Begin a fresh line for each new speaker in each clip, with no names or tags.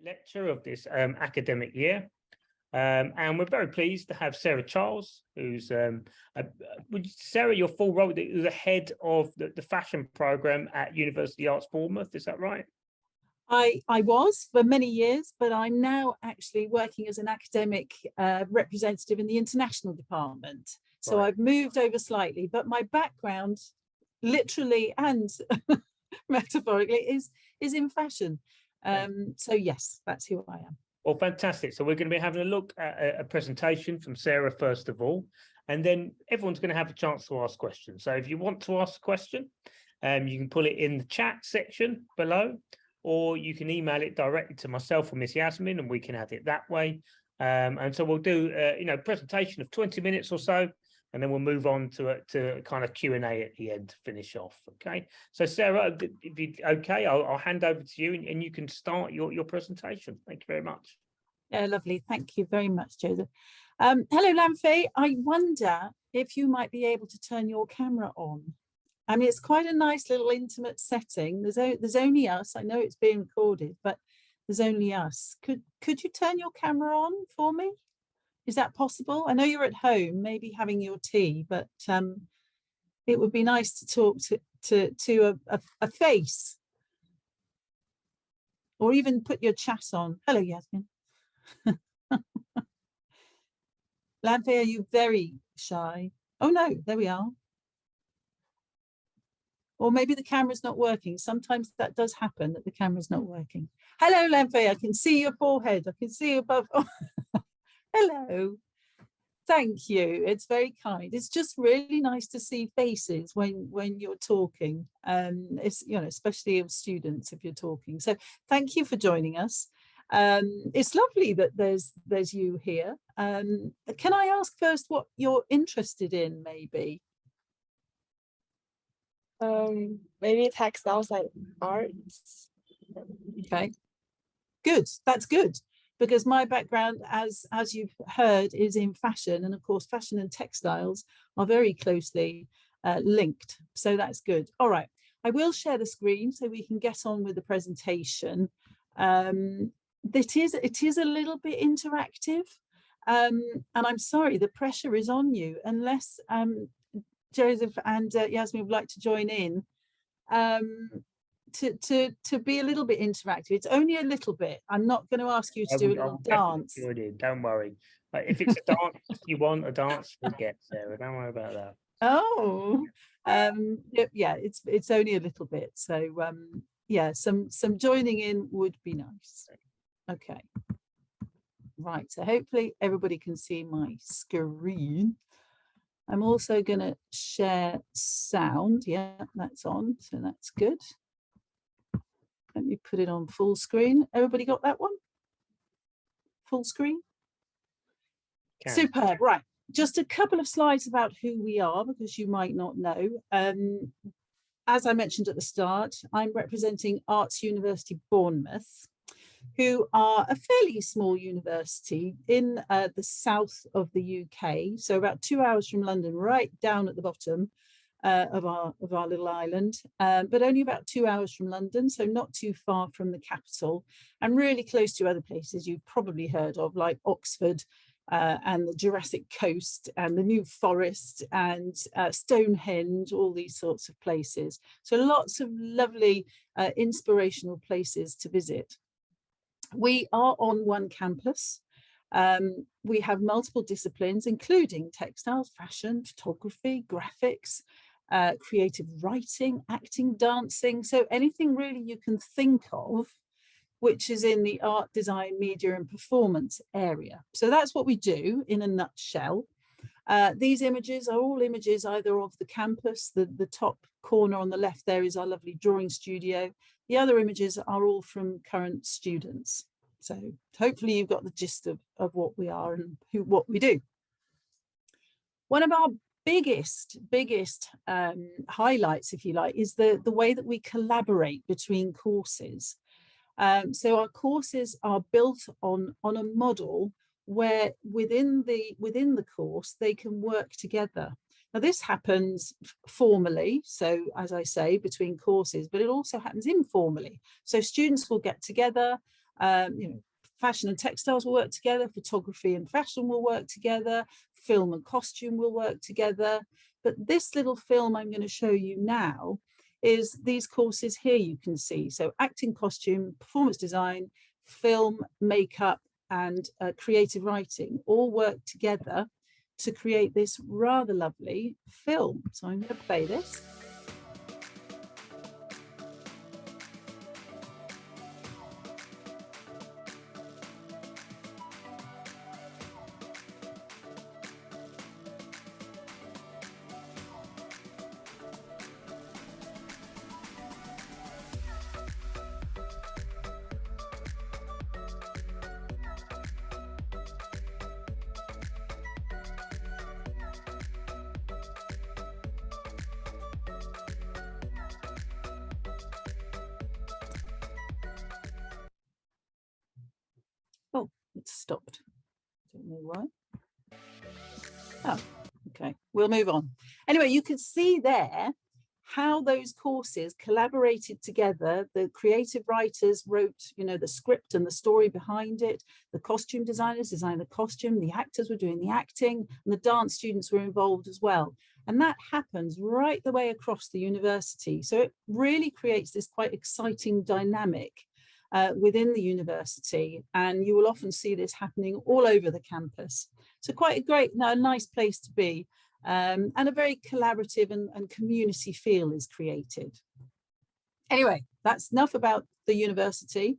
lecture of this academic year. And we're very pleased to have Sarah Charles, who's Sarah, your full role, the head of the fashion program at University of Arts Bournemouth, is that right?
I was for many years, but I'm now actually working as an academic representative in the international department. So
Right.
I've moved over slightly, but my background, literally and metaphorically, is in fashion. So yes, that's who I am.
Well, fantastic. So we're going to be having a look at a presentation from Sarah first of all, and then everyone's going to have a chance to ask questions. So if you want to ask a question, you can put it in the chat section below, or you can email it directly to myself or Miss Yasmin, and we can add it that way. And so we'll do, a presentation of 20 minutes or so, and then we'll move on to a kind of Q&A at the end to finish off. Okay. So Sarah, if you okay, I'll hand over to you, and you can start your presentation. Thank you very much.
Yeah, lovely. Thank you very much, Joseph. Hello, Lamfe. I wonder if you might be able to turn your camera on. I mean, it's quite a nice little intimate setting. There's only us. I know it's being recorded, but there's only us. Could you turn your camera on for me? Is that possible? I know you're at home, maybe having your tea, but it would be nice to talk to a face, or even put your chat on. Hello, Yasmin. Lampe, are you very shy? Oh no, there we are. Or maybe the camera's not working. Sometimes that does happen, that the camera's not working. Hello, Lampe, I can see your forehead. I can see above. Oh. Hello. Thank you. It's very kind. It's just really nice to see faces when you're talking. It's, especially of students if you're talking. So thank you for joining us. It's lovely that there's you here. Can I ask first what you're interested in, maybe?
Maybe textiles, like arts.
Okay, good. That's good, because my background, as you've heard, is in fashion, and of course fashion and textiles are very closely linked, so that's good. All right, I will share the screen so we can get on with the presentation. It is a little bit interactive, and I'm sorry, the pressure is on you, unless Joseph and Yasmin would like to join in to be a little bit interactive. It's only a little bit. I'm not going to ask you to do a little dance.
Don't worry. If it's a dance, you want a dance, we'll get Sarah. Don't worry about that.
Oh, yeah, it's only a little bit. So yeah, some joining in would be nice. Okay. Right, so hopefully everybody can see my screen. I'm also going to share sound. Yeah, that's on, so that's good. Let me put it on full screen. Everybody got that one? Full screen? Superb. Right, just a couple of slides about who we are, because you might not know. As I mentioned at the start, I'm representing Arts University of Bournemouth, who are a fairly small university in the south of the UK, so about 2 hours from London, right down at the bottom of our little island, but only about 2 hours from London, so not too far from the capital, and really close to other places you've probably heard of, like Oxford and the Jurassic Coast and the New Forest and Stonehenge, all these sorts of places. So lots of lovely inspirational places to visit. We are on one campus. We have multiple disciplines, including textiles, fashion, photography, graphics, creative writing, acting, dancing. So anything really you can think of, which is in the art, design, media and performance area. So that's what we do in a nutshell. These images are all images either of the campus. The top corner on the left there is our lovely drawing studio. The other images are all from current students. So hopefully you've got the gist of what we are and what we do. One of our biggest highlights, if you like, is the way that we collaborate between courses. So our courses are built on a model where within the course they can work together. Now this happens formally, so as I say, between courses, but it also happens informally. So students will get together You know, fashion and textiles will work together, photography and fashion will work together, film and costume will work together. But this little film I'm going to show you now is these courses here you can see. So acting, costume, performance design, film, makeup, and creative writing all work together to create this rather lovely film. So I'm going to play this. Oh, it's stopped. Don't know why. Oh, okay, we'll move on. Anyway, you can see there how those courses collaborated together. The creative writers wrote, you know, the script and the story behind it. The costume designers designed the costume. The actors were doing the acting, and the dance students were involved as well. And that happens right the way across the university. So it really creates this quite exciting dynamic within the university, and you will often see this happening all over the campus. So quite a great, a nice place to be, and a very collaborative and community feel is created. Anyway, that's enough about the university.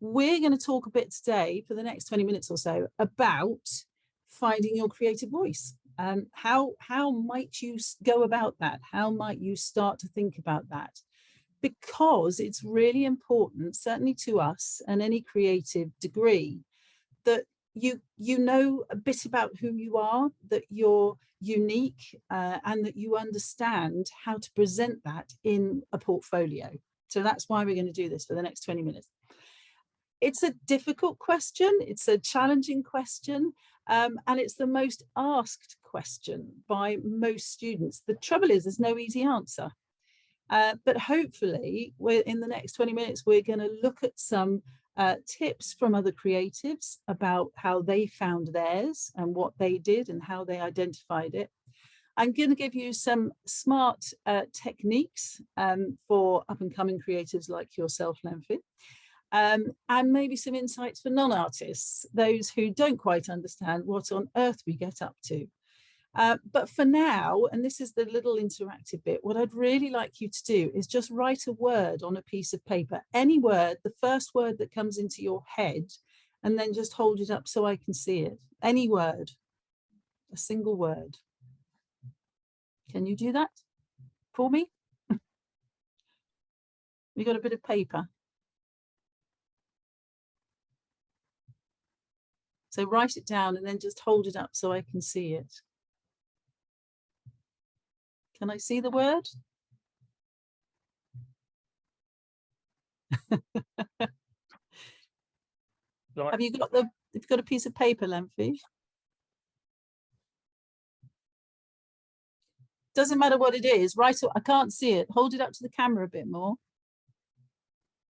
We're going to talk a bit today for the next 20 minutes or so about finding your creative voice. How might you go about that? How might you start to think about that? Because it's really important, certainly to us and any creative degree, that you know a bit about who you are, that you're unique, and that you understand how to present that in a portfolio. So that's why we're going to do this for the next 20 minutes. It's a difficult question, it's a challenging question, and it's the most asked question by most students. The trouble is there's no easy answer. But hopefully, in the next 20 minutes, we're going to look at some tips from other creatives about how they found theirs and what they did and how they identified it. I'm going to give you some smart techniques for up-and-coming creatives like yourself, Lemfi, and maybe some insights for non-artists, those who don't quite understand what on earth we get up to. But for now, and this is the little interactive bit, what I'd really like you to do is just write a word on a piece of paper, any word, the first word that comes into your head, and then just hold it up so I can see it. Any word, a single word. Can you do that for me? We got a bit of paper. So write it down and then just hold it up so I can see it. Can I see the word?
Right.
Have you got a piece of paper, Lemfi? Doesn't matter what it is. Write it. I can't see it. Hold it up to the camera a bit more.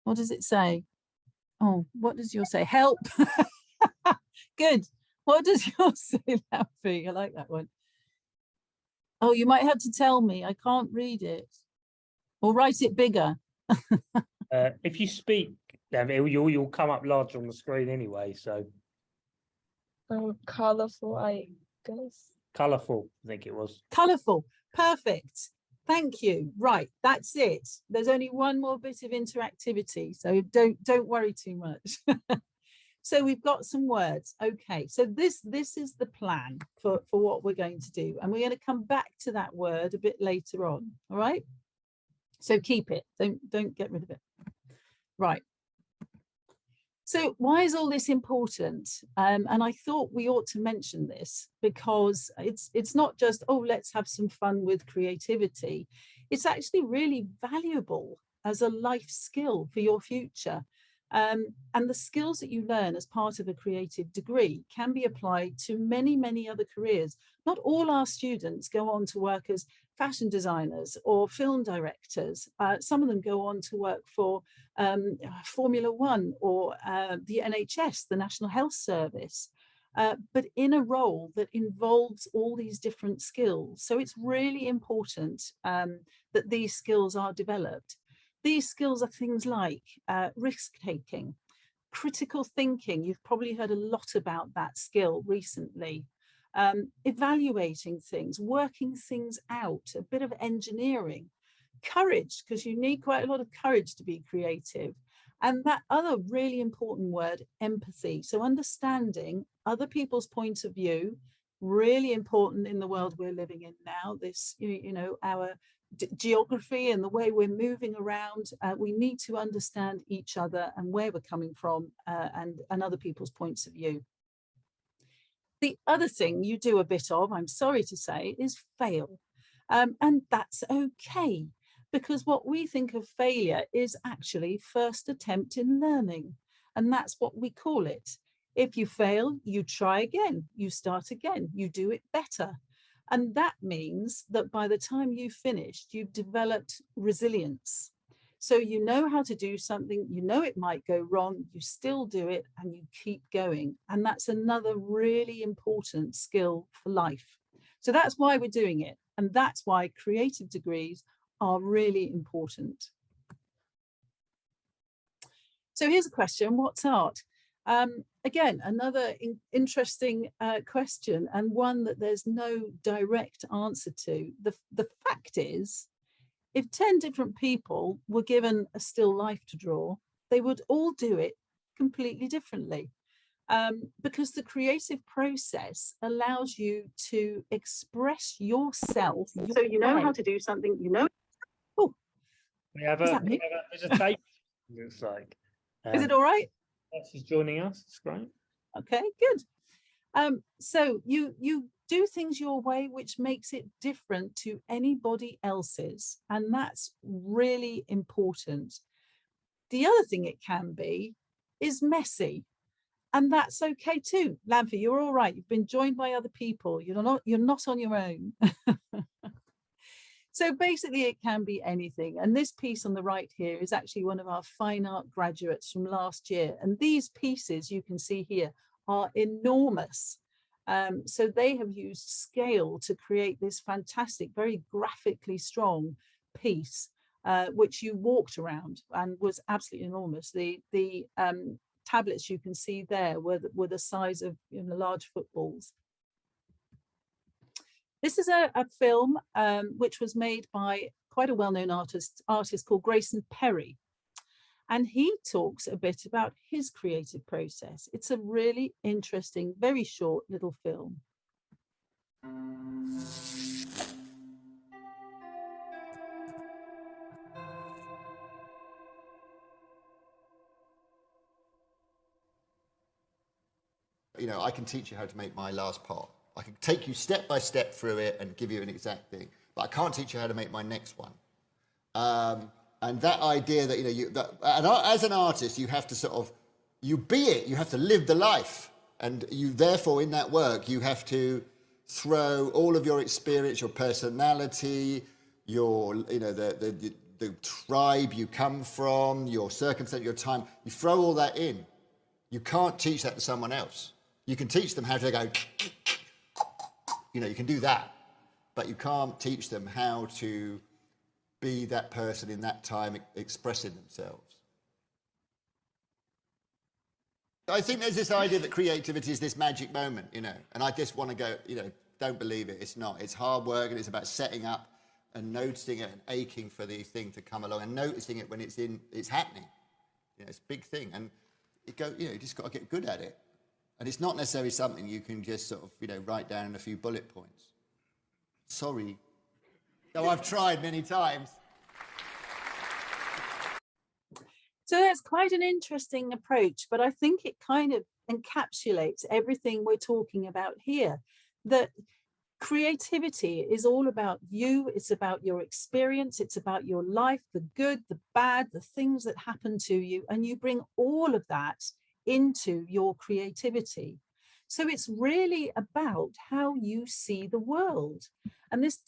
What does it say? Oh, what does yours say? Help. Good. What does yours say, Lemfi? I like that one. Oh, you might have to tell me. I can't read it. Or write it bigger.
If you speak, you'll come up larger on the screen anyway. So
Colorful, I guess.
colourful, I think it was.
Colourful. Perfect. Thank you. Right, that's it. There's only one more bit of interactivity, so don't worry too much. So we've got some words. Okay, so this is the plan for what we're going to do. And we're going to come back to that word a bit later on. All right. So keep it. Don't get rid of it. Right. So why is all this important? And I thought we ought to mention this because it's not just, oh, let's have some fun with creativity. It's actually really valuable as a life skill for your future. And the skills that you learn as part of a creative degree can be applied to many, many other careers. Not all our students go on to work as fashion designers or film directors. Some of them go on to work for Formula One or the NHS, the National Health Service, but in a role that involves all these different skills. So it's really important that these skills are developed. These skills are things like risk-taking, critical thinking. You've probably heard a lot about that skill recently. Evaluating things, working things out, a bit of engineering, courage, because you need quite a lot of courage to be creative. And that other really important word, empathy. So understanding other people's points of view, really important in the world we're living in now. This, our geography and the way we're moving around, we need to understand each other and where we're coming from and other people's points of view. The other thing you do a bit of, I'm sorry to say, is fail. And that's okay, because what we think of failure is actually first attempt in learning. And that's what we call it. If you fail, you try again, you start again, you do it better. And that means that by the time you've finished, you've developed resilience. So you know how to do something, you know it might go wrong, you still do it and you keep going. And that's another really important skill for life. So that's why we're doing it. And that's why creative degrees are really important. So here's a question, what's art? Again, another interesting question, and one that there's no direct answer to. The fact is, if 10 different people were given a still life to draw, they would all do it completely differently. Because the creative process allows you to express yourself. So you know how to do something, you know. Oh,
we have a tape, looks like.
Is it all right?
She's joining us. It's great.
Okay, good. So you do things your way, which makes it different to anybody else's, and that's really important. The other thing it can be is messy, and that's okay too. Lamphey, you're all right. You've been joined by other people. You're not on your own. So basically it can be anything. And this piece on the right here is actually one of our fine art graduates from last year. And these pieces you can see here are enormous. So they have used scale to create this fantastic, very graphically strong piece, which you walked around and was absolutely enormous. The tablets you can see there were the size of large footballs. This is a film which was made by quite a well-known artist called Grayson Perry. And he talks a bit about his creative process. It's a really interesting, very short little film.
I can teach you how to make my last pot. I can take you step by step through it and give you an exact thing, but I can't teach you how to make my next one. And that idea that, as an artist, you have to sort of, you be it, you have to live the life. And you, therefore, in that work, you have to throw all of your experience, your personality, your, the tribe you come from, your circumstance, your time, you throw all that in. You can't teach that to someone else. You can teach them how to go, you can do that, but you can't teach them how to be that person in that time expressing themselves. I think there's this idea that creativity is this magic moment, and I just want to go, don't believe it. It's not. It's hard work, and it's about setting up and noticing it and aching for the thing to come along and noticing it when it's happening. It's a big thing, and you just got to get good at it. And it's not necessarily something you can just sort of, write down in a few bullet points. Sorry. No, I've tried many times.
So that's quite an interesting approach, but I think it kind of encapsulates everything we're talking about here, that Creativity is all about you. It's about your experience. It's about your life, the good, the bad, the things that happen to you. And you bring all of that into your creativity. So it's really about how you see the world. And this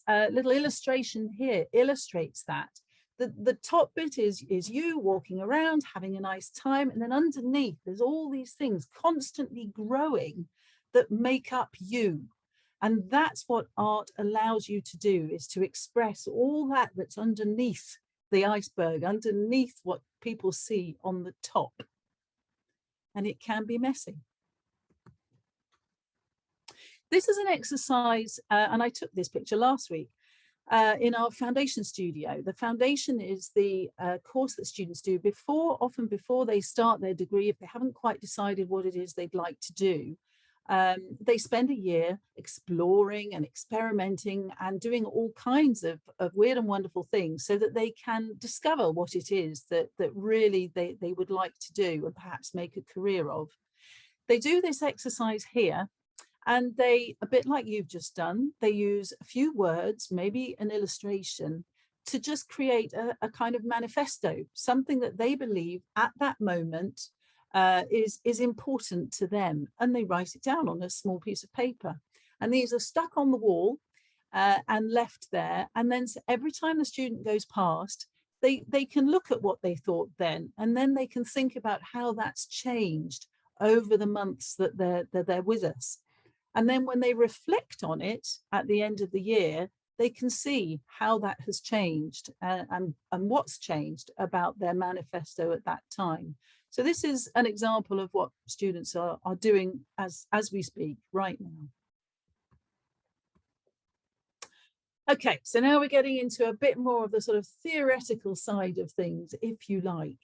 little illustration here illustrates that. The top bit is you walking around, having a nice time. And then underneath, there's all these things constantly growing that make up you. And that's what art allows you to do, is to express all that that's underneath the iceberg, underneath what people see on the top. And it can be messy. This is an exercise, and I took this picture last week, in our foundation studio. The foundation is the course that students do often before they start their degree. If they haven't quite decided what it is they'd like to do, they spend a year exploring and experimenting and doing all kinds of weird and wonderful things so that they can discover what it is that really they would like to do and perhaps make a career of. They do this exercise here, and they, a bit like you've just done, they use a few words, maybe an illustration, to just create a kind of manifesto, something that they believe at that moment is important to them, and they write it down on a small piece of paper. And these are stuck on the wall and left there. And then every time the student goes past, they can look at what they thought then, and then they can think about how that's changed over the months that they're with us. And then when they reflect on it at the end of the year, they can see how that has changed and what's changed about their manifesto at that time. So this is an example of what students are doing as we speak right now. Okay, so now we're getting into a bit more of the sort of theoretical side of things, if you like.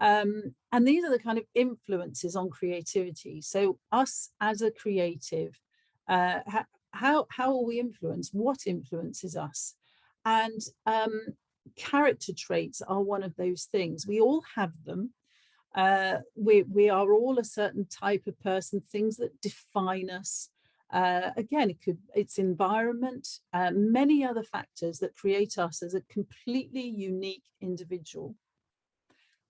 And these are the kind of influences on creativity. So us as a creative, how are we influenced? What influences us? And character traits are one of those things. We all have them. We are all a certain type of person, things that define us. Again, it's environment, many other factors that create us as a completely unique individual.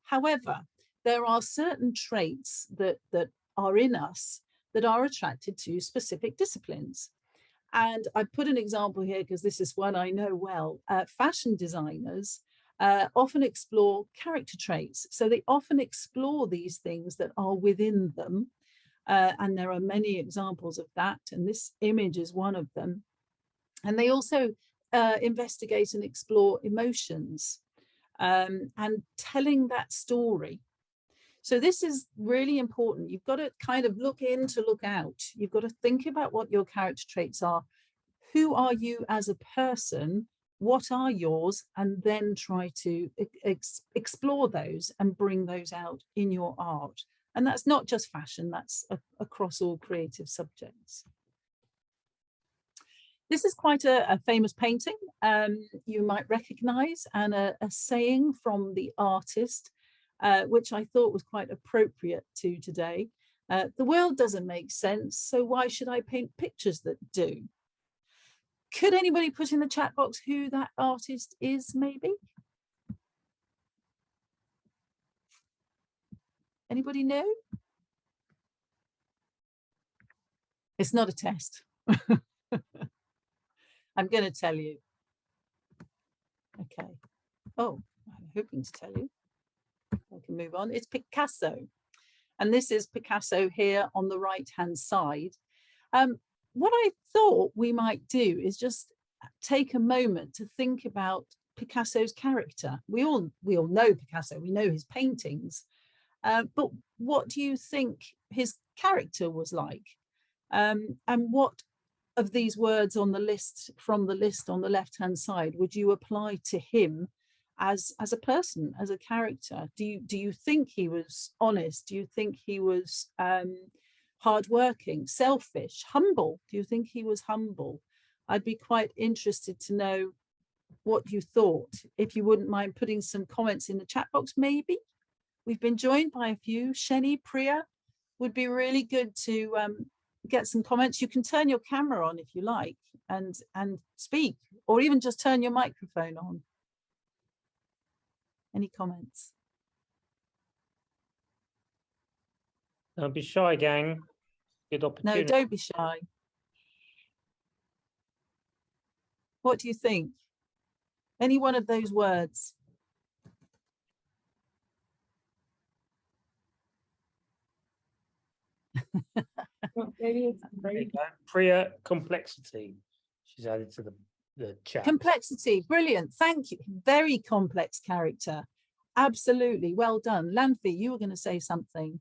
However, there are certain traits that are in us that are attracted to specific disciplines. And I put an example here because this is one I know well. Fashion designers often explore character traits. So they often explore these things that are within them. And there are many examples of that. And this image is one of them. And they also investigate and explore emotions. And telling that story. So this is really important. You've got to kind of look in to look out. You've got to think about what your character traits are. Who are you as a person? What are yours? And then try to explore those and bring those out in your art. And that's not just fashion, that's across all creative subjects. This is quite a famous painting you might recognize, and a saying from the artist, which I thought was quite appropriate to today. The world doesn't make sense, so why should I paint pictures that do? Could anybody put in the chat box who that artist is, maybe? Anybody know? It's not a test. I'm going to tell you. Okay. Oh, I'm hoping to tell you. I can move on. It's Picasso. And this is Picasso here on the right-hand side. What I thought we might do is just take a moment to think about Picasso's character. We all know Picasso, we know his paintings. But what do you think his character was like? And what of these words on the list, from the list on the left-hand side, would you apply to him as a person, as a character? Do you think he was honest? Do you think he was hardworking, selfish, humble? Do you think he was humble? I'd be quite interested to know what you thought. If you wouldn't mind putting some comments in the chat box, maybe. We've been joined by a few. Sheni, Priya, would be really good to get some comments. You can turn your camera on if you like and speak, or even just turn your microphone on. Any comments?
Don't be shy, gang. Good opportunity.
No, don't be shy. What do you think? Any one of those words?
Maybe it's
There you
brave.
go. Priya complexity. She's added to the chat.
Complexity, brilliant. Thank you. Very complex character. Absolutely. Well done. Lanfi, you were going to say something.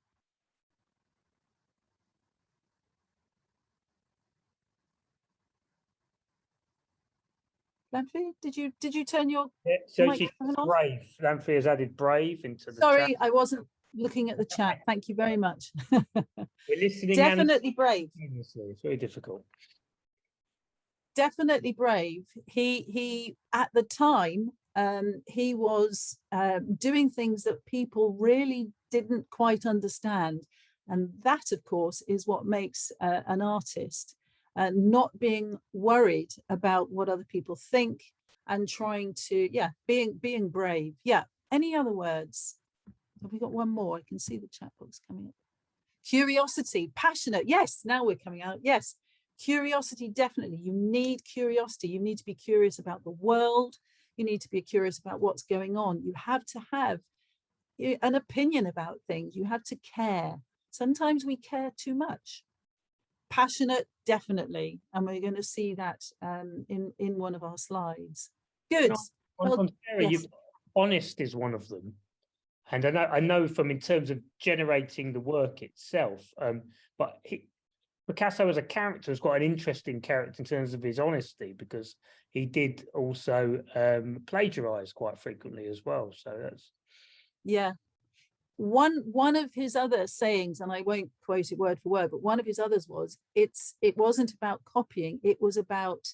Lanfi, did you turn your
Yeah, so she's
microphone on?
brave. Lamphy has added brave into the
Sorry,
chat.
I wasn't looking at the chat. Thank you very much.
We're listening.
Definitely brave.
It's very difficult.
Definitely brave. He at the time he was doing things that people really didn't quite understand, and that of course is what makes an artist, not being worried about what other people think and trying to being brave. Any other words? Have we got one more? I can see the chat box coming up. Curiosity, passionate. Yes, now we're coming out. Yes. Curiosity, definitely. You need curiosity. You need to be curious about the world. You need to be curious about what's going on. You have to have an opinion about things. You have to care. Sometimes we care too much. Passionate, definitely. And we're going to see that in one of our slides. Good.
On Sarah,
yes.
Honest is one of them. And I know from in terms of generating the work itself, but Picasso as a character is quite an interesting character in terms of his honesty, because he did also plagiarize quite frequently as well. So that's
one of his other sayings, and I won't quote it word for word, but one of his others was it wasn't about copying, it was about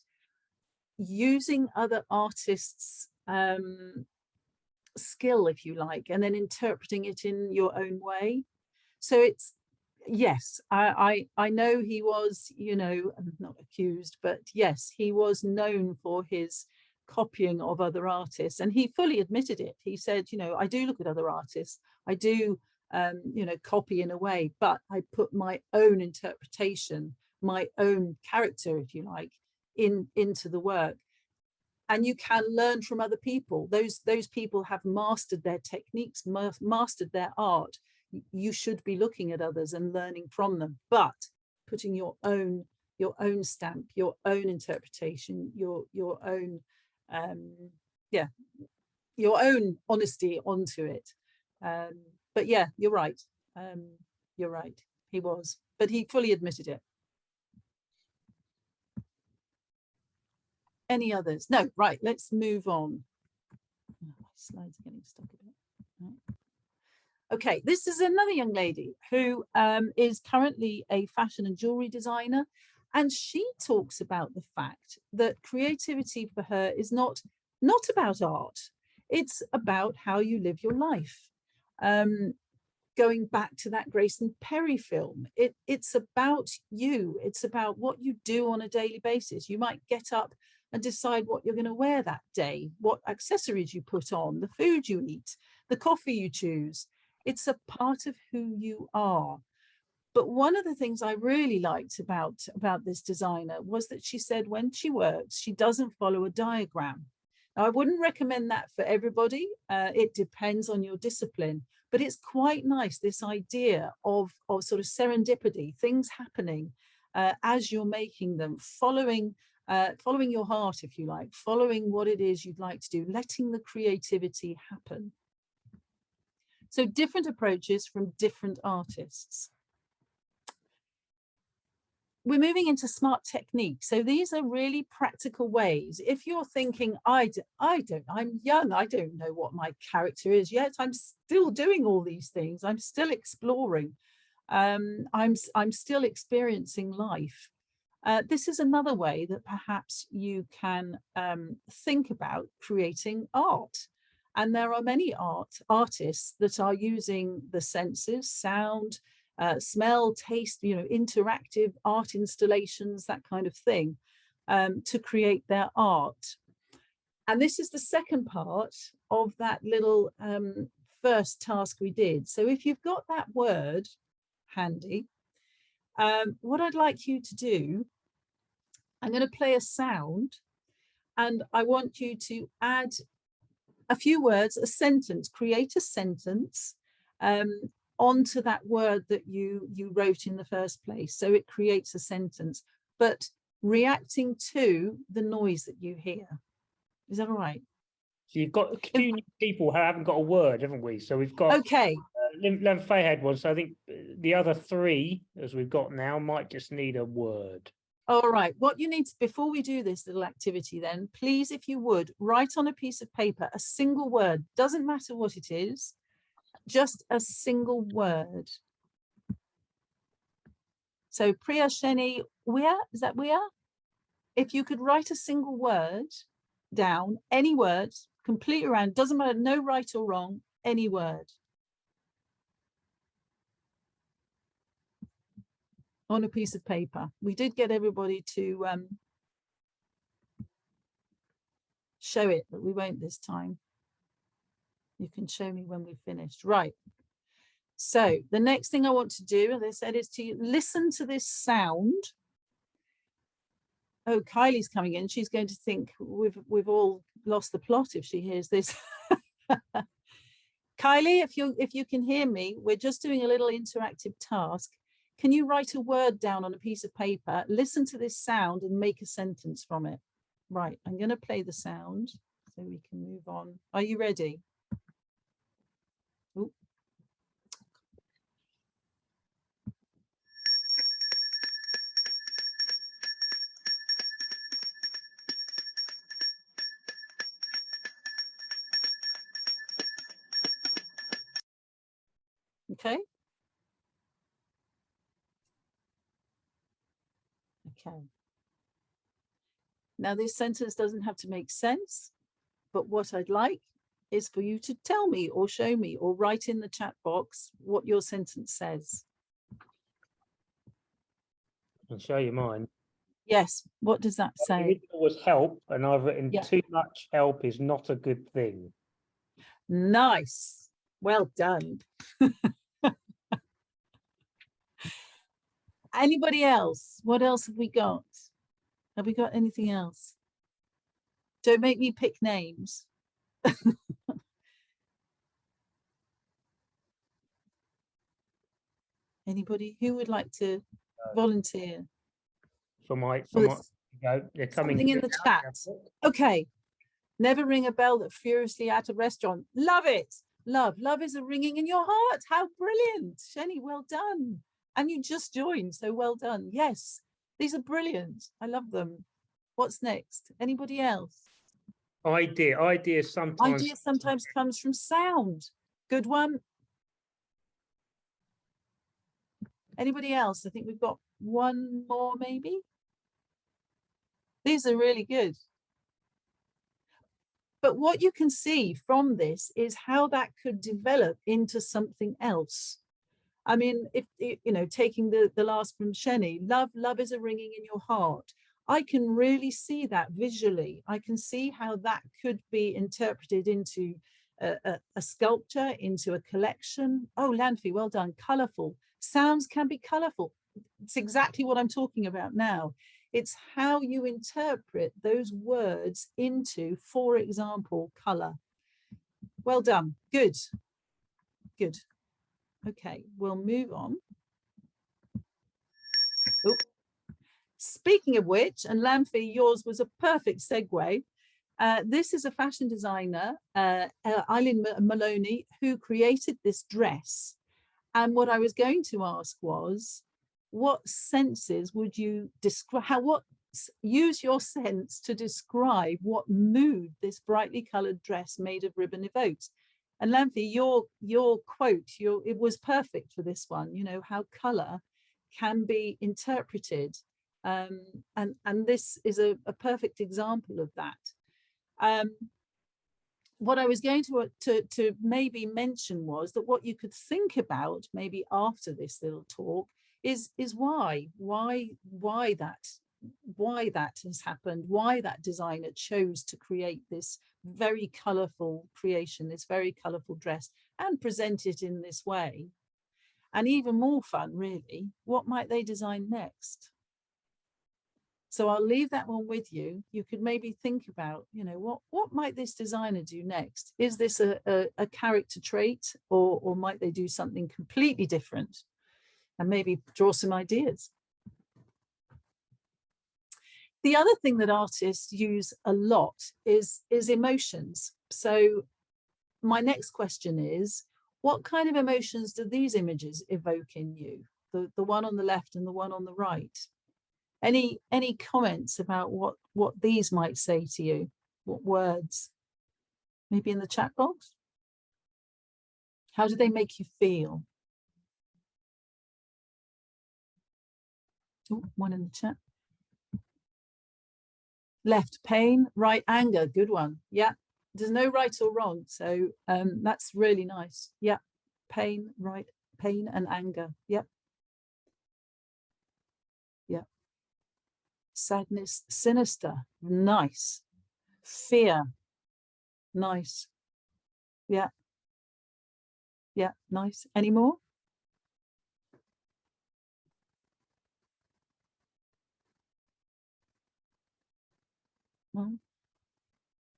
using other artists' skill, if you like, and then interpreting it in your own way. So it's yes, I know he was, not accused, but yes, he was known for his copying of other artists, and he fully admitted it. He said, I do look at other artists, I do copy in a way, but I put my own interpretation, my own character, if you like, into the work. And you can learn from other people. Those people have mastered their techniques, mastered their art. You should be looking at others and learning from them, but putting your own stamp, your own interpretation, your own your own honesty onto it. But yeah, you're right. You're right. He was, but he fully admitted it. Any others? No, right, let's move on. Oh, my slides are getting stuck a bit. Right. Okay, this is another young lady who is currently a fashion and jewelry designer, and she talks about the fact that creativity for her is not about art. It's about how you live your life. Going back to that Grayson Perry film, it's about you. It's about what you do on a daily basis. You might get up and decide what you're going to wear that day, what accessories you put on, the food you eat, the coffee you choose. It's a part of who you are. But one of the things I really liked about this designer was that she said when she works, she doesn't follow a diagram. Now, I wouldn't recommend that for everybody. It depends on your discipline, but it's quite nice, this idea of sort of serendipity, things happening as you're making them, following your heart, if you like, following what it is you'd like to do, letting the creativity happen. So different approaches from different artists. We're moving into smart techniques. So these are really practical ways. If you're thinking, I'm young, I don't know what my character is yet, I'm still doing all these things, I'm still exploring, I'm still experiencing life. This is another way that perhaps you can think about creating art. And there are many artists that are using the senses, sound, smell, taste, interactive art installations, that kind of thing, to create their art. And this is the second part of that little first task we did. So if you've got that word handy, what I'd like you to do, I'm going to play a sound, and I want you to add a few words, a sentence, create a sentence onto that word that you wrote in the first place. So it creates a sentence, but reacting to the noise that you hear. Is that all right?
So you've got a few new people who haven't got a word, haven't we? So we've got
okay.
Lam Faye had one. So I think the other three, as we've got now, might just need a word.
All right. What you need to, before we do this little activity, then please, if you would, write on a piece of paper a single word. Doesn't matter what it is, just a single word. So Priya, Sheni, Wia, is that Wia? If you could write a single word down, any word, completely around, doesn't matter, no right or wrong, any word. On a piece of paper. We did get everybody to show it, but we won't this time. You can show me when we've finished. Right. So the next thing I want to do, as I said, is to listen to this sound. Oh, Kylie's coming in. She's going to think we've all lost the plot if she hears this. Kylie, if you can hear me, we're just doing a little interactive task. Can you write a word down on a piece of paper, listen to this sound and make a sentence from it? Right, I'm going to play the sound so we can move on. Are you ready? Ooh. Okay. Okay. Now this sentence doesn't have to make sense, but what I'd like is for you to tell me or show me or write in the chat box what your sentence says.
I'll show you mine.
Yes, what does that say?
The original was help, and I've written
Yeah.
too much help is not a good thing.
Nice. Well done. Anybody else? What else have we got? Have we got anything else? Don't make me pick names. Anybody who would like to volunteer?
They're coming
Something in the chat. Okay. Never ring a bell that furiously at a restaurant. Love it. Love is a ringing in your heart. How brilliant. Sheni, well done. And you just joined, so well done. Yes, these are brilliant. I love them. What's next? Anybody else?
Idea sometimes
comes from sound. Good one. Anybody else? I think we've got one more maybe. These are really good. But what you can see from this is how that could develop into something else. I mean, if taking the last from Sheni, love is a ringing in your heart. I can really see that visually. I can see how that could be interpreted into a sculpture, into a collection. Oh, Lanfi, well done. Colorful. Sounds can be colorful. It's exactly what I'm talking about now. It's how you interpret those words into, for example, color. Well done. Good. Good. Okay, we'll move on. Oh. Speaking of which, and Lanfi, yours was a perfect segue. This is a fashion designer, Eileen Maloney, who created this dress. And what I was going to ask was, what senses would you describe, use your sense to describe what mood this brightly colored dress made of ribbon evokes? And Lanfi, your quote, it was perfect for this one, how color can be interpreted. And this is a perfect example of that. what I was going to maybe mention was that what you could think about maybe after this little talk is why that has happened, why that designer chose to create this very colourful creation, this very colourful dress, and present it in this way. And even more fun, really, what might they design next? So I'll leave that one with you. You could maybe think about, you know, what might this designer do next? Is this a character trait, or might they do something completely different? And maybe draw some ideas. The other thing that artists use a lot is emotions. So my next question is, what kind of emotions do these images evoke in you? The one on the left and the one on the right. Any comments about what these might say to you? What words? Maybe in the chat box? How do they make you feel? Oh, one in the chat. Left, pain, right, anger. Good one. Yeah, there's no right or wrong. So that's really nice. Yeah, pain, right, pain and anger. Yep. Yeah. Sadness, sinister. Nice. Fear. Nice. Yeah. Yeah, nice. Any more? No.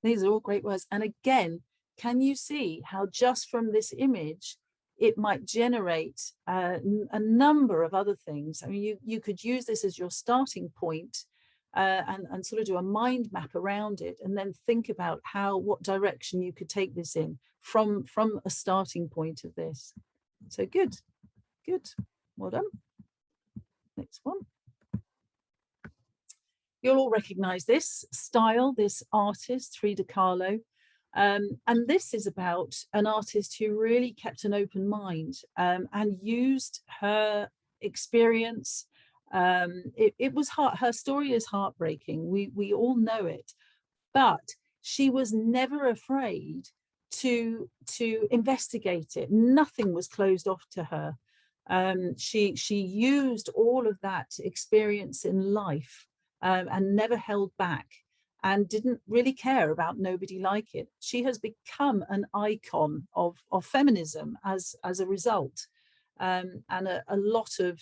These are all great words. And again, can you see how just from this image, it might generate a number of other things? I mean, you could use this as your starting point and sort of do a mind map around it, and then think about what direction you could take this in from a starting point of this. So good, well done. Next one. You'll all recognize this style, this artist, Frida Kahlo. And this is about an artist who really kept an open mind and used her experience. It was hard. Her story is heartbreaking. We all know it, but she was never afraid to investigate it. Nothing was closed off to her. She used all of that experience in life and never held back, and didn't really care about nobody like it. She has become an icon of feminism as a result. And a lot of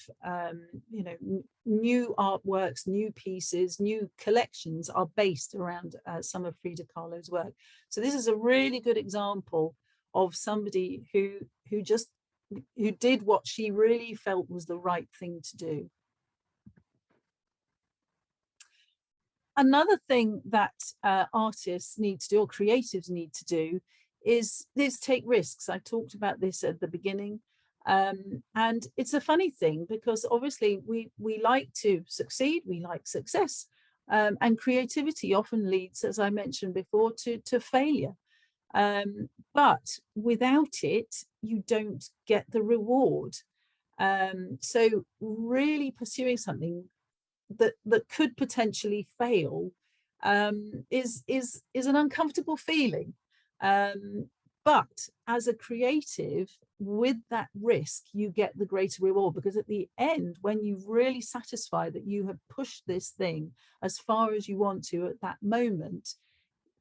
new artworks, new pieces, new collections are based around some of Frida Kahlo's work. So this is a really good example of somebody who did what she really felt was the right thing to do. Another thing that artists need to do, or creatives need to do, is take risks. I talked about this at the beginning. And it's a funny thing, because obviously we like to succeed, we like success, and creativity often leads, as I mentioned before, to failure. But without it, you don't get the reward. So really pursuing something that could potentially fail is an uncomfortable feeling. But as a creative, with that risk, you get the greater reward, because at the end, when you really satisfy that you have pushed this thing as far as you want to at that moment,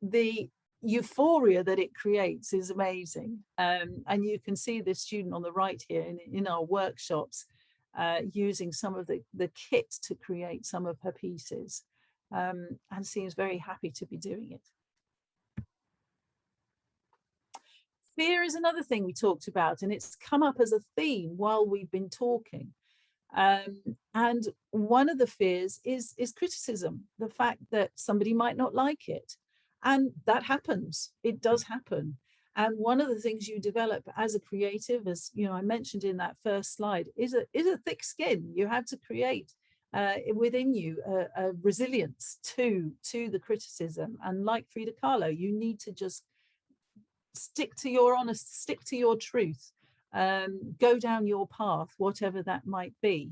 the euphoria that it creates is amazing. And you can see this student on the right here in our workshops using some of the kit to create some of her pieces, and seems very happy to be doing it. Fear is another thing we talked about, and it's come up as a theme while we've been talking. And one of the fears is criticism, the fact that somebody might not like it. And that happens, it does happen. And one of the things you develop as a creative, as you know, I mentioned in that first slide, is a thick skin. You have to create within you a resilience to the criticism. And like Frida Kahlo, you need to just stick to your honesty, stick to your truth, go down your path, whatever that might be.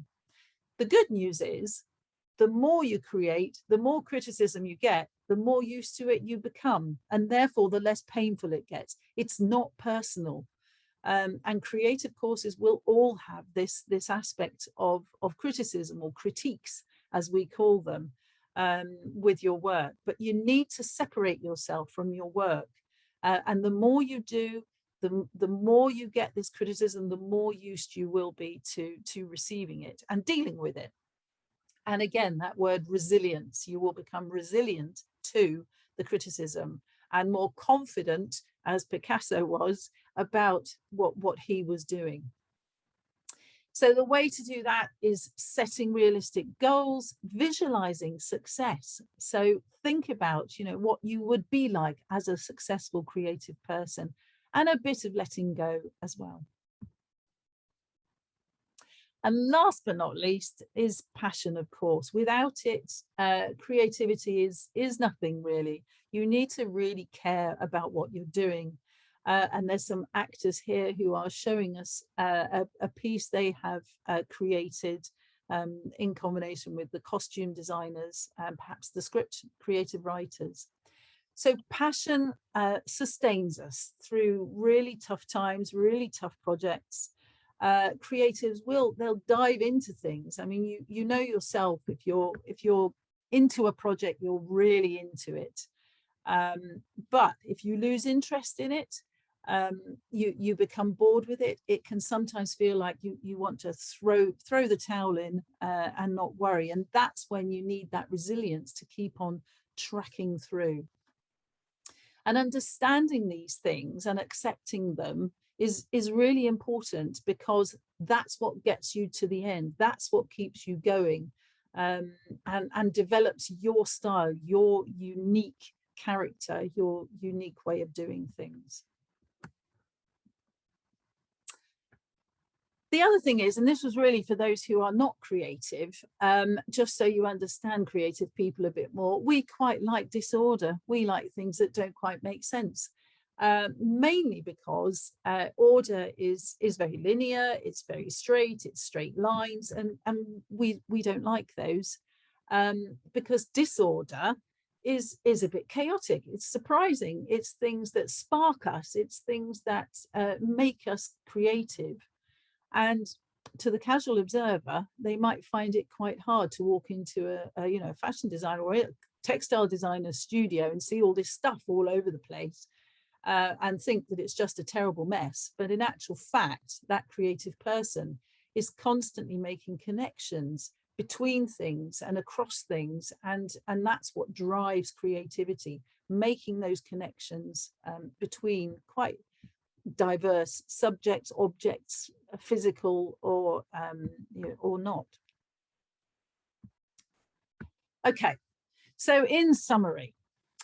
The good news is the more you create, the more criticism you get, the more used to it you become, and therefore the less painful it gets. It's not personal. And creative courses will all have this aspect of criticism, or critiques, as we call them, with your work. But you need to separate yourself from your work. And the more you do, the more you get this criticism, the more used you will be to receiving it and dealing with it. And again, that word resilience, you will become resilient to the criticism and more confident, as Picasso was, about what he was doing. So the way to do that is setting realistic goals, visualizing success. So think about, what you would be like as a successful creative person, and a bit of letting go as well. And last but not least is passion, of course. Without it, creativity is nothing really. You need to really care about what you're doing. And there's some actors here who are showing us a piece they have created in combination with the costume designers and perhaps the script creative writers. So passion sustains us through really tough times, really tough projects. Creatives they'll dive into things. I mean, you know yourself, if you're into a project, you're really into it. But if you lose interest in it, you become bored with it. It can sometimes feel like you want to throw the towel in and not worry. And that's when you need that resilience to keep on tracking through. And understanding these things and accepting them is really important, because that's what gets you to the end. That's what keeps you going, and develops your style, your unique character, your unique way of doing things. The other thing is, and this was really for those who are not creative, just so you understand creative people a bit more, we quite like disorder. We like things that don't quite make sense, mainly because order is very linear, it's very straight, it's straight lines, and we don't like those, because disorder is a bit chaotic. It's surprising. It's things that spark us. It's things that make us creative. And to the casual observer, they might find it quite hard to walk into a fashion designer or a textile designer studio and see all this stuff all over the place, and think that it's just a terrible mess. But in actual fact, that creative person is constantly making connections between things and across things, and that's what drives creativity, making those connections between quite diverse subjects, objects, physical or not. Okay, so in summary,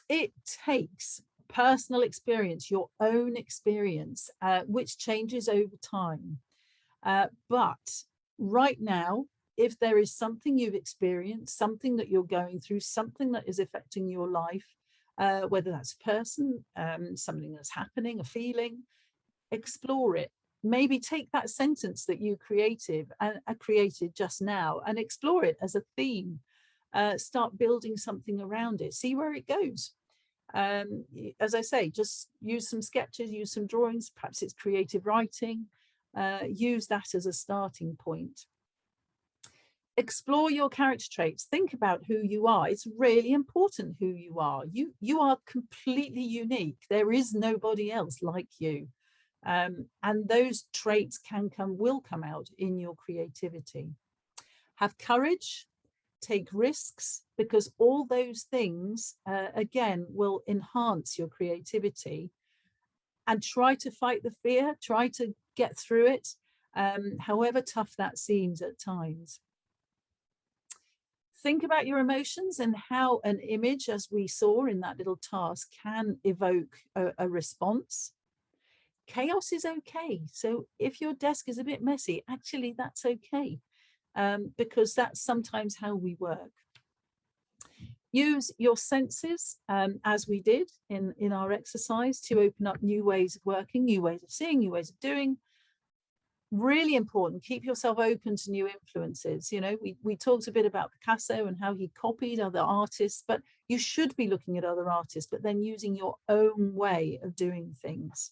it takes personal experience, your own experience, which changes over time. But right now, if there is something you've experienced, something that you're going through, something that is affecting your life, whether that's a person, something that's happening, a feeling, explore it. Maybe take that sentence that you created just now and explore it as a theme. Start building something around it. See where it goes. As I say, just use some sketches, use some drawings. Perhaps it's creative writing. Use that as a starting point. Explore your character traits. Think about who you are. It's really important who you are. You are completely unique. There is nobody else like you. And those traits will come out in your creativity. Have courage, take risks, because all those things, again, will enhance your creativity. And try to fight the fear, try to get through it, however tough that seems at times. Think about your emotions and how an image, as we saw in that little task, can evoke a response. Chaos is okay. So if your desk is a bit messy, actually that's okay, because that's sometimes how we work. Use your senses, as we did in our exercise, to open up new ways of working, new ways of seeing, new ways of doing. really important. Keep yourself open to new influences. You know, we talked a bit about Picasso and how he copied other artists, but you should be looking at other artists, but then using your own way of doing things.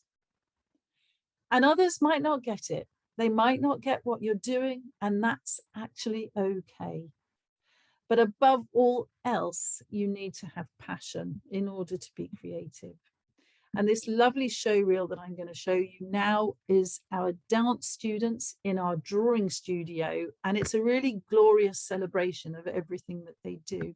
And others might not get it. They might not get what you're doing, and that's actually okay. But above all else, you need to have passion in order to be creative. And this lovely show reel that I'm going to show you now is our dance students in our drawing studio. And it's a really glorious celebration of everything that they do.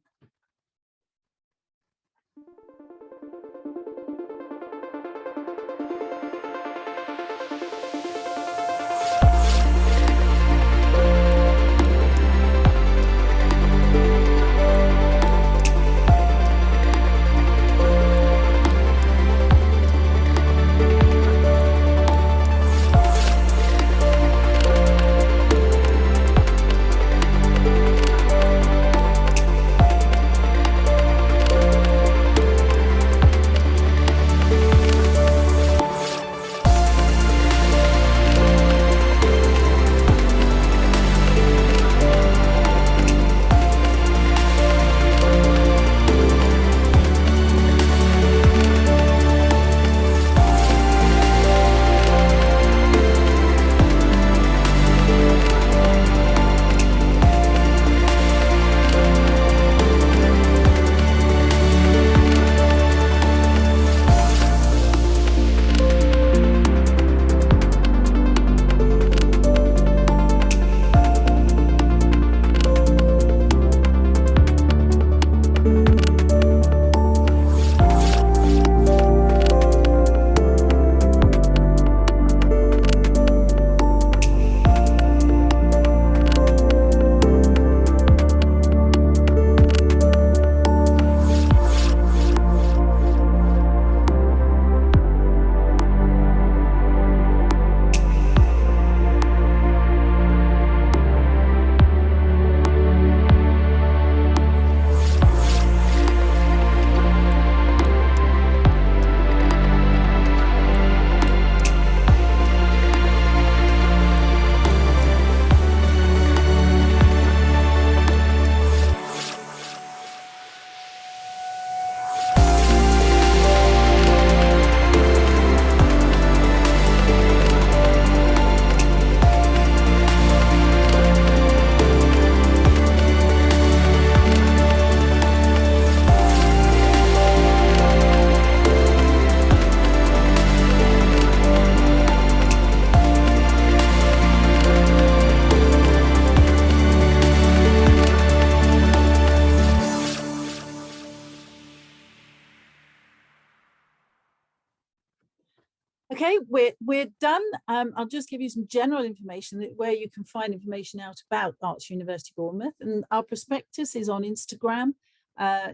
Okay, we're done. I'll just give you some general information where you can find information out about Arts University Bournemouth, and our prospectus is on Instagram,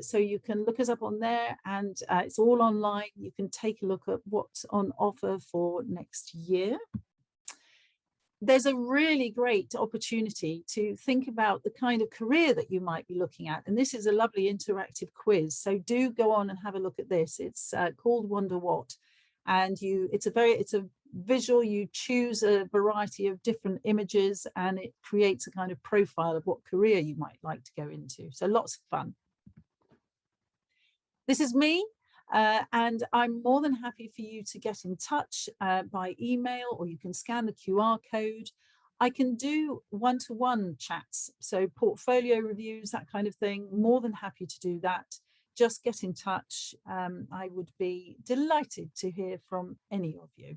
so you can look us up on there, and it's all online. You can take a look at what's on offer for next year. There's a really great opportunity to think about the kind of career that you might be looking at, and this is a lovely interactive quiz, so do go on and have a look at this. It's called Wonder What. And it's a visual. You choose a variety of different images and it creates a kind of profile of what career you might like to go into. So lots of fun. This is me, and I'm more than happy for you to get in touch by email, or you can scan the QR code. I can do one-to-one chats, so portfolio reviews, that kind of thing. More than happy to do that. Just get in touch. I would be delighted to hear from any of you.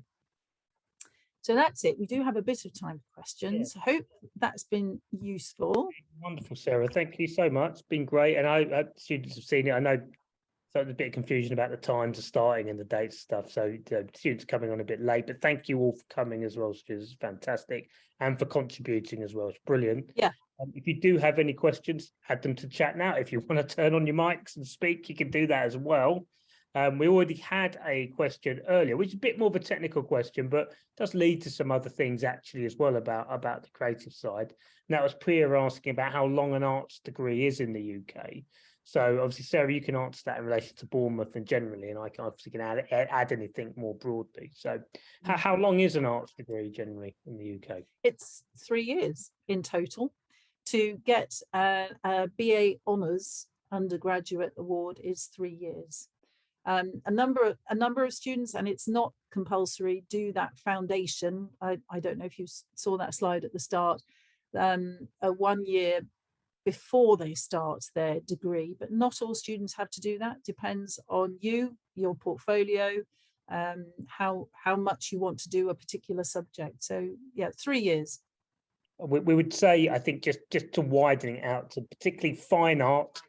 So that's it. We do have a bit of time for questions. I hope that's been useful.
Wonderful, Sarah. Thank you so much. It's been great. And I students have seen it. I know there's a bit of confusion about the times of starting and the dates stuff. So students coming on a bit late, but thank you all for coming as well, students. It's fantastic. And for contributing as well. It's brilliant.
Yeah.
If you do have any questions, add them to chat now. If you want to turn on your mics and speak, you can do that as well. We already had a question earlier, which is a bit more of a technical question, but does lead to some other things actually as well about the creative side. And that was Priya asking about how long an arts degree is in the UK. So obviously, Sarah, you can answer that in relation to Bournemouth and generally, and I can obviously add anything more broadly. So how long is an arts degree generally in the UK?
It's 3 years in total. To get a BA Honours undergraduate award is 3 years. A number of students, and it's not compulsory, do that foundation. I don't know if you saw that slide at the start, a 1 year before they start their degree, but not all students have to do that. Depends on you, your portfolio, how much you want to do a particular subject. So yeah, 3 years.
We would say, I think, just to widen it out to particularly fine art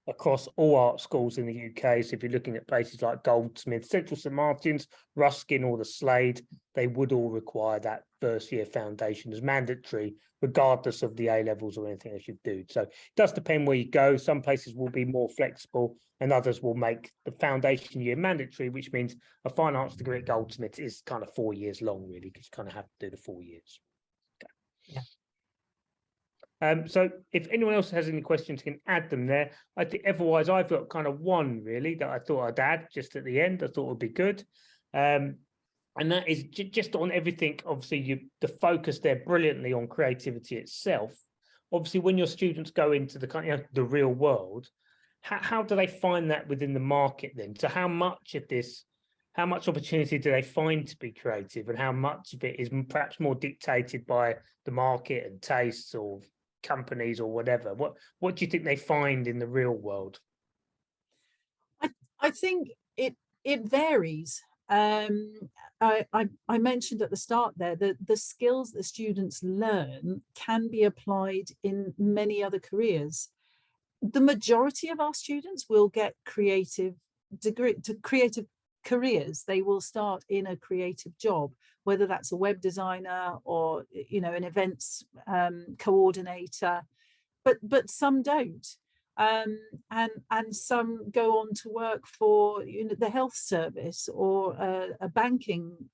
across all art schools in the UK. So if you're looking at places like Goldsmith, Central St Martin's, Ruskin or the Slade, they would all require that first year foundation as mandatory, regardless of the A levels or anything else you do. So it does depend where you go. Some places will be more flexible and others will make the foundation year mandatory, which means a fine arts degree at Goldsmith is kind of 4 years long, really, because you kind of have to do the 4 years.
Yeah.
So if anyone else has any questions, you can add them there. I think otherwise I've got kind of one really that I thought I'd add just at the end. I thought would be good. And that is just on everything. Obviously, the focus there brilliantly on creativity itself. Obviously, when your students go into the kind of the real world, how do they find that within the market then? So how much of this, how much opportunity do they find to be creative, and how much of it is perhaps more dictated by the market and tastes or companies or whatever? What do you think they find in the real world?
I think it varies. I mentioned at the start there that the skills that students learn can be applied in many other careers. The majority of our students will get creative careers. They will start in a creative job, whether that's a web designer or an events coordinator, but some don't, and some go on to work for the health service or a banking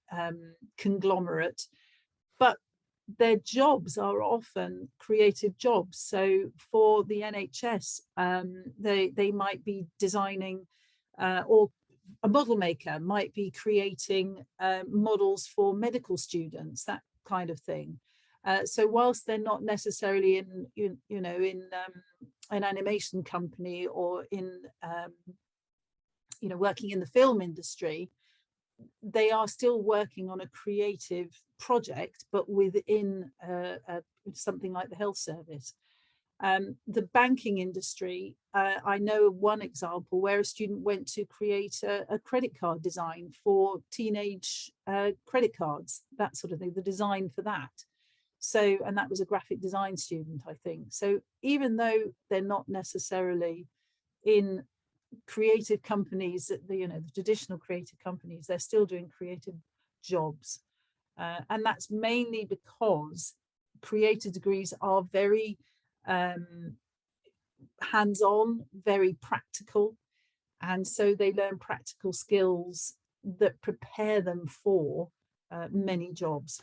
conglomerate, but their jobs are often creative jobs. So for the NHS, they might be designing, or a model maker might be creating models for medical students, that kind of thing. So whilst they're not necessarily in an animation company or in working in the film industry, they are still working on a creative project, but within something like the health service. The banking industry, I know one example where a student went to create a credit card design for teenage credit cards, that sort of thing, the design for that. So, and that was a graphic design student, I think. So even though they're not necessarily in creative companies, the traditional creative companies, they're still doing creative jobs. And that's mainly because creative degrees are very hands-on, very practical, and so they learn practical skills that prepare them for many jobs.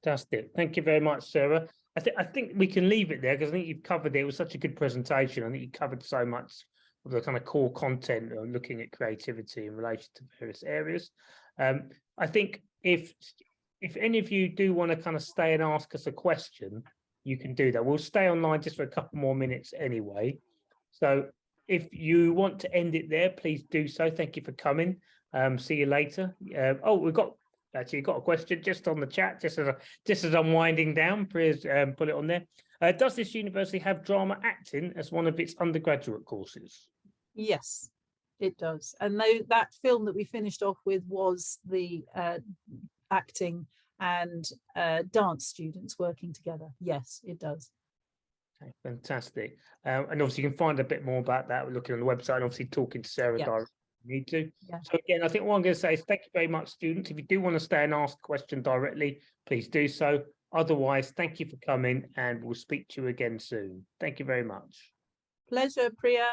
Fantastic. Thank you very much, Sarah. I think we can leave it there because I think you've covered it. It was such a good presentation. I think you covered so much of the kind of core content of looking at creativity in relation to various areas. I think if any of you do want to kind of stay and ask us a question, you can do that. We'll stay online just for a couple more minutes anyway. So if you want to end it there, please do so. Thank you for coming. See you later. We've got a question just on the chat, just as I'm winding down. Please put it on there. Does this university have drama acting as one of its undergraduate courses?
Yes, it does. And that film that we finished off with was the acting and dance students working together. Yes, it does.
Okay, fantastic. And obviously you can find a bit more about that. We're looking on the website and obviously talking to Sarah directly. Need to. Yeah. So again, I think what I'm going to say is thank you very much, students. If you do want to stay and ask a question directly, please do so. Otherwise, thank you for coming and we'll speak to you again soon. Thank you very much.
Pleasure, Priya.